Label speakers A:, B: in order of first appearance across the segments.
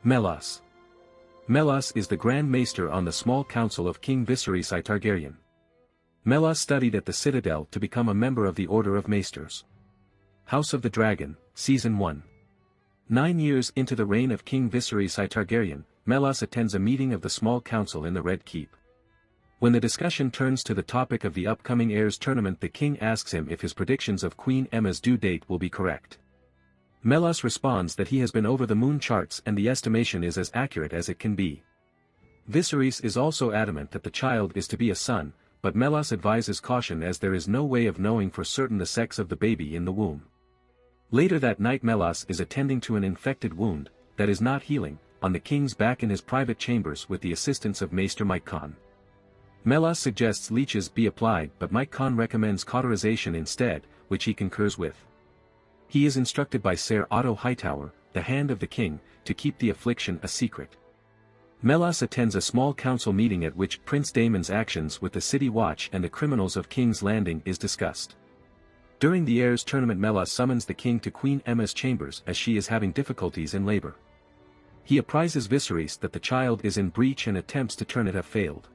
A: Melos. Melos is the Grand Maester on the small council of King Viserys I Targaryen. Melos studied at the Citadel to become a member of the Order of Maesters. House of the Dragon, Season 1. 9 years into the reign of King Viserys I Targaryen, Melos attends a meeting of the small council in the Red Keep. When the discussion turns to the topic of the upcoming heirs tournament, the king asks him if his predictions of Queen Aemma's due date will be correct. Melos responds that he has been over the moon charts and the estimation is as accurate as it can be. Viserys is also adamant that the child is to be a son, but Melos advises caution as there is no way of knowing for certain the sex of the baby in the womb. Later that night Melos is attending to an infected wound, that is not healing, on the king's back in his private chambers with the assistance of Maester Mycon. Melos suggests leeches be applied but Mycon recommends cauterization instead, which he concurs with. He is instructed by Ser Otto Hightower, the Hand of the King, to keep the affliction a secret. Melos attends a small council meeting at which Prince Daemon's actions with the City Watch and the criminals of King's Landing is discussed. During the heirs tournament Melos summons the king to Queen Aemma's chambers as she is having difficulties in labor. He apprises Viserys that the child is in breach and attempts to turn it have failed.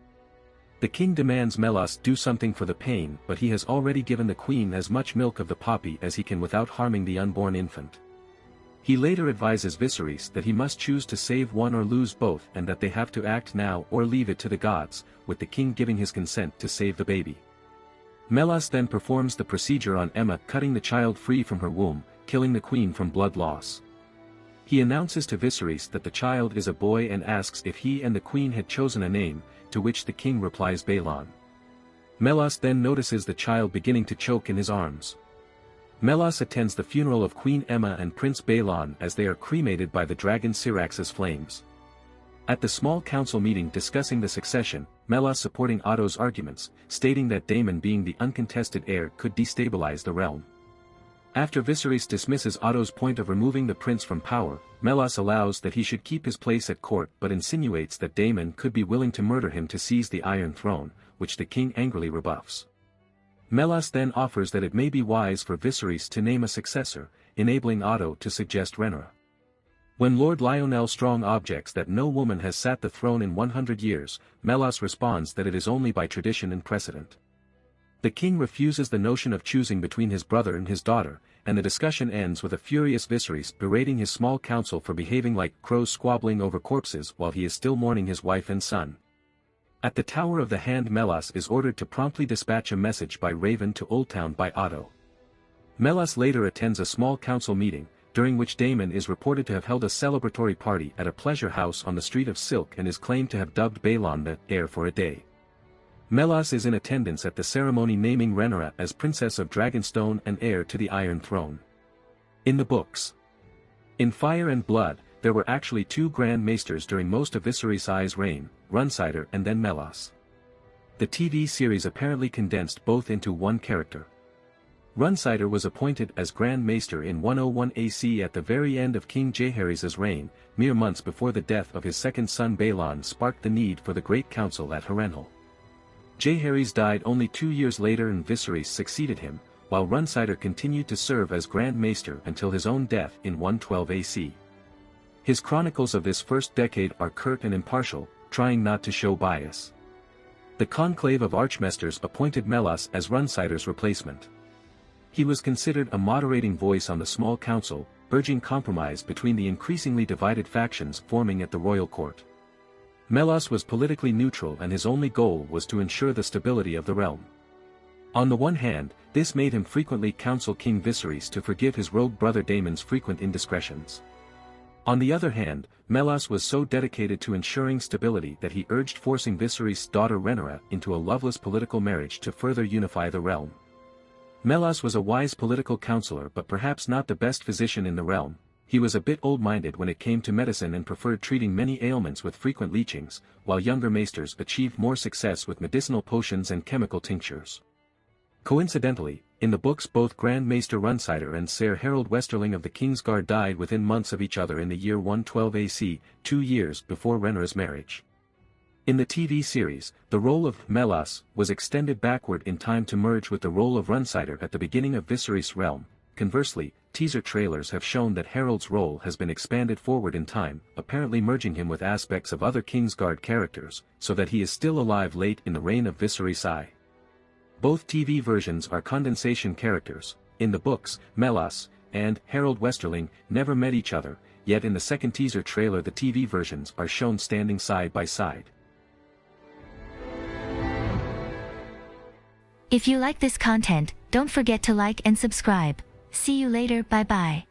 A: The king demands Melos do something for the pain, but he has already given the queen as much milk of the poppy as he can without harming the unborn infant. He later advises Viserys that he must choose to save one or lose both and that they have to act now or leave it to the gods, with the king giving his consent to save the baby. Melos then performs the procedure on Aemma, cutting the child free from her womb, killing the queen from blood loss. He announces to Viserys that the child is a boy and asks if he and the queen had chosen a name, to which the king replies Balon. Melos then notices the child beginning to choke in his arms. Melos attends the funeral of Queen Aemma and Prince Balon as they are cremated by the dragon Syrax's flames. At the small council meeting discussing the succession, Melos supporting Otto's arguments, stating that Daemon being the uncontested heir could destabilize the realm. After Viserys dismisses Otto's point of removing the prince from power, Melos allows that he should keep his place at court but insinuates that Daemon could be willing to murder him to seize the Iron Throne, which the king angrily rebuffs. Melos then offers that it may be wise for Viserys to name a successor, enabling Otto to suggest Rhaenyra. When Lord Lionel Strong objects that no woman has sat the throne in 100 years, Melos responds that it is only by tradition and precedent. The king refuses the notion of choosing between his brother and his daughter, and the discussion ends with a furious Viserys berating his small council for behaving like crows squabbling over corpses while he is still mourning his wife and son. At the Tower of the Hand Melos is ordered to promptly dispatch a message by Raven to Oldtown by Otto. Melos later attends a small council meeting, during which Daemon is reported to have held a celebratory party at a pleasure house on the Street of Silk and is claimed to have dubbed Balon the heir for a day. Melos is in attendance at the ceremony naming Rhaenyra as Princess of Dragonstone and heir to the Iron Throne. In the books In Fire and Blood, there were actually 2 Grand Maesters during most of Viserys I's reign, Runsider and then Melos. The TV series apparently condensed both into one character. Runsider was appointed as Grand Maester in 101 AC at the very end of King Jaehaerys' reign, mere months before the death of his second son Balon sparked the need for the Great Council at Harrenhal. Jaehaerys died only 2 years later and Viserys succeeded him, while Runsider continued to serve as Grand Maester until his own death in 112 AC. His chronicles of this first decade are curt and impartial, trying not to show bias. The conclave of Archmaesters appointed Melos as Runsider's replacement. He was considered a moderating voice on the small council, urging compromise between the increasingly divided factions forming at the royal court. Melos was politically neutral and his only goal was to ensure the stability of the realm. On the one hand, this made him frequently counsel King Viserys to forgive his rogue brother Daemon's frequent indiscretions. On the other hand, Melos was so dedicated to ensuring stability that he urged forcing Viserys' daughter Rhaenyra into a loveless political marriage to further unify the realm. Melos was a wise political counselor but perhaps not the best physician in the realm. He was a bit old-minded when it came to medicine and preferred treating many ailments with frequent leechings, while younger maesters achieved more success with medicinal potions and chemical tinctures. Coincidentally, in the books both Grand Maester Runsider and Ser Harold Westerling of the Kingsguard died within months of each other in the year 112 AC, 2 years before Rhaenyra's marriage. In the TV series, the role of Melos was extended backward in time to merge with the role of Runsider at the beginning of Viserys' realm. Conversely, teaser trailers have shown that Harold's role has been expanded forward in time, apparently merging him with aspects of other Kingsguard characters, so that he is still alive late in the reign of Viserys I. Both TV versions are condensation characters. In the books, Melos and Harold Westerling never met each other, yet in the second teaser trailer the TV versions are shown standing side by side.
B: If you like this content, don't forget to like and subscribe. See you later, bye bye.